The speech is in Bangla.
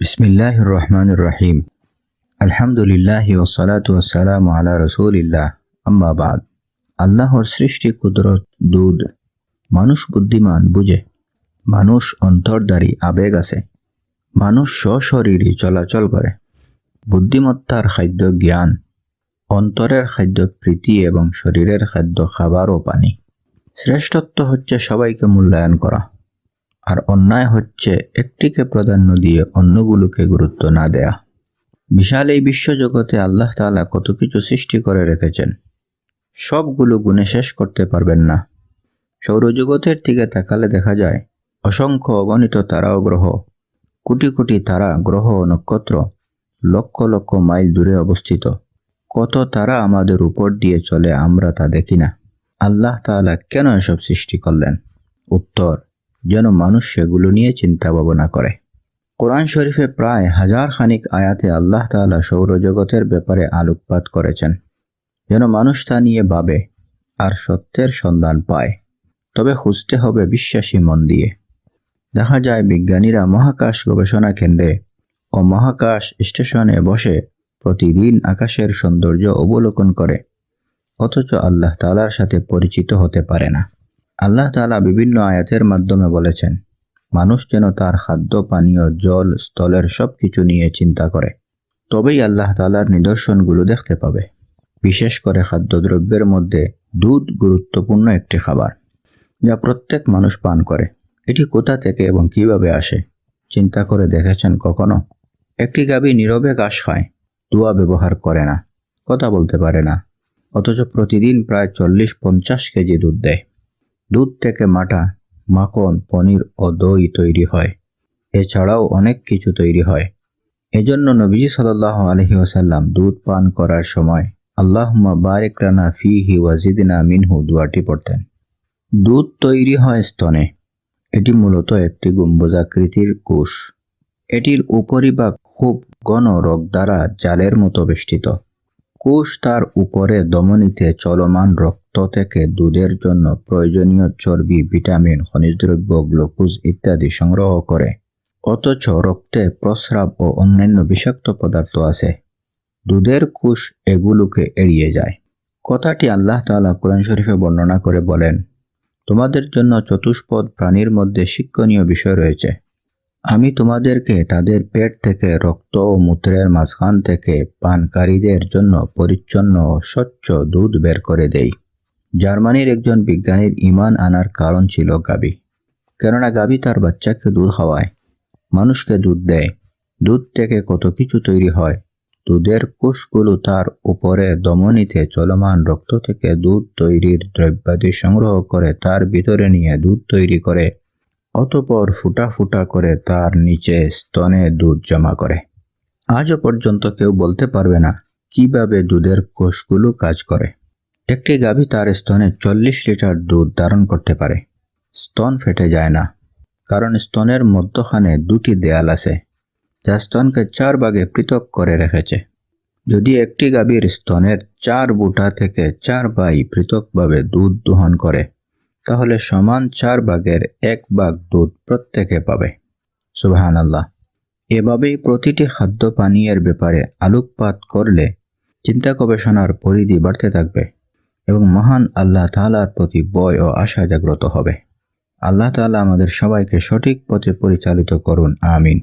বিসমিল্লাহির রহমানির রহিম। আলহামদুলিল্লাহি ওয়াসসালাতু ওয়াসসালামু আলা রাসূলিল্লাহ, আম্মা বাদ। আল্লাহর সৃষ্টি কুদরত দুধ। মানুষ বুদ্ধিমান বুঝে, মানুষ অন্তর্ধারী আবেগ আছে, মানুষ সশরীরী চলাচল করে। বুদ্ধিমত্তার খাদ্য জ্ঞান, অন্তরের খাদ্য প্রীতি এবং শরীরের খাদ্য খাবার ও পানি। শ্রেষ্ঠত্ব হচ্ছে সবাইকে মূল্যায়ন করা, আর অন্যায় হচ্ছে একটিকে প্রাধান্য দিয়ে অন্যগুলোকে গুরুত্ব না দেয়া। বিশাল এই বিশ্বজগতে আল্লাহ তাআলা কত কিছু সৃষ্টি করে রেখেছেন, সবগুলো গুণে শেষ করতে পারবেন না। সৌরজগতের দিকে তাকালে দেখা যায় অসংখ্য অগণিত তারা ও গ্রহ, কোটি কোটি তারা, গ্রহ ও নক্ষত্র লক্ষ লক্ষ মাইল দূরে অবস্থিত। কত তারা আমাদের উপর দিয়ে চলে, আমরা তা দেখি না। আল্লাহ তাআলা কেন এসব সৃষ্টি করলেন? উত্তর, যেন মানুষ সেগুলো নিয়ে চিন্তা ভাবনা করে। কোরআন শরীফে প্রায় 1000 খানিক আয়াতে আল্লাহ তাআলা সৌরজগতের ব্যাপারে আলোকপাত করেছেন, যেন মানুষ তা নিয়ে ভাবে আর সত্যের সন্ধান পায়। তবে খুঁজতে হবে বিশ্বাসী মন দিয়ে। দেখা যায় বিজ্ঞানীরা মহাকাশ গবেষণা কেন্দ্রে ও মহাকাশ স্টেশনে বসে প্রতিদিন আকাশের সৌন্দর্য অবলোকন করে, অথচ আল্লাহ তাআলার সাথে পরিচিত হতে পারে না। আল্লাহ তাআলা বিভিন্ন আয়াতের মাধ্যমে বলেছেন, মানুষ যেন তার খাদ্য, পানীয়, জল, স্থলের সবকিছু নিয়ে চিন্তা করে, তবেই আল্লাহ তাআলার নিদর্শনগুলো দেখতে পাবে। বিশেষ করে খাদ্যদ্রব্যের মধ্যে দুধ গুরুত্বপূর্ণ একটি খাবার, যা প্রত্যেক মানুষ পান করে। এটি কোথা থেকে এবং কিভাবে আসে চিন্তা করে দেখেছেন কখনো? একটি গাভী নীরবে ঘাস খায়, দুয়া ব্যবহার করে না, কথা বলতে পারে না, অথচ প্রতিদিন প্রায় 40-50 কেজি দুধ দেয়। দুধ থেকে মাটা, মাখন, পনির ও দই তৈরি হয়। এছাড়াও অনেক কিছু তৈরি হয়। এজন্য নবীজি সাল্লাল্লাহু আলাইহি ওয়াসাল্লাম দুধ পান করার সময় আল্লাহুম্মা বারিক লানা ফীহি ওয়া জিদনা মিনহু দোয়াটি পড়তেন। দুধ তৈরি হয় স্তনে। এটি মূলত একটি গম্বুজাকৃতির কোষ। এটির উপরিভাগ খুব ঘন রগ দ্বারা জালের মতো বেষ্টিত। কোষ তার উপরে ধমনীতে চলমান রক্ত থেকে দুধের জন্য প্রয়োজনীয় চর্বি, ভিটামিন, খনিজ দ্রব্য, গ্লুকোজ ইত্যাদি সংগ্রহ করে। অথচ রক্তে প্রস্রাব ও অন্যান্য বিষাক্ত পদার্থ আছে। দুধের কোষ এগুলোকে এড়িয়ে যায়। কথাটি আল্লাহ তাআলা কোরআন শরীফে বর্ণনা করে বলেন, তোমাদের জন্য চতুষ্পদ প্রাণীর মধ্যে শিক্ষণীয় বিষয় রয়েছে। আমি তোমাদেরকে তাদের পেট থেকে, রক্ত ও মূত্রের মাঝখান থেকে পানকারীদের জন্য পরিচ্ছন্ন ও স্বচ্ছ দুধ বের করে দেই। জার্মানির একজন বিজ্ঞানীর ঈমান আনার কারণ ছিল গাভী। কেননা গাভী তার বাচ্চাকে দুধ খাওয়ায়, মানুষকে দুধ দেয়। দুধ থেকে কত কিছু তৈরি হয়। দুধের কোষগুলো তার উপরে ধমনীতে চলমান রক্ত থেকে দুধ তৈরির দ্রব্যাদি সংগ্রহ করে তার ভিতরে নিয়ে দুধ তৈরি করে, অতঃপর ফুটা ফুটা করে তার নিচে স্তনে দুধ জমা করে। আজও পর্যন্ত কেউ বলতে পারবে না কিভাবে দুধের কোষগুলো কাজ করে। একটি গাভী তার স্তনে 40 লিটার দুধ ধারণ করতে পারে। স্তন ফেটে যায় না, কারণ স্তনের মধ্যখানে 2টি দেয়াল আছে, যা স্তনকে 4 ভাগে পৃথক করে রেখেছে। যদি একটি গাভীর স্তনের 4 বুটা থেকে 4 ভাই পৃথকভাবে দুধ দোহন করে, তাহলে সমান 4 ভাগের 1 ভাগ দুধ প্রত্যেকে পাবে। সুবহানাল্লাহ। এভাবেই প্রতিটি খাদ্য পানীয়ের ব্যাপারে আলোকপাত করলে চিন্তা গবেষণার পরিধি বাড়তে থাকবে এবং মহান আল্লাহ তাআলার প্রতি ভয় ও আশা জাগ্রত হবে। আল্লাহ তাআলা আমাদের সবাইকে সঠিক পথে পরিচালিত করুন, আমিন।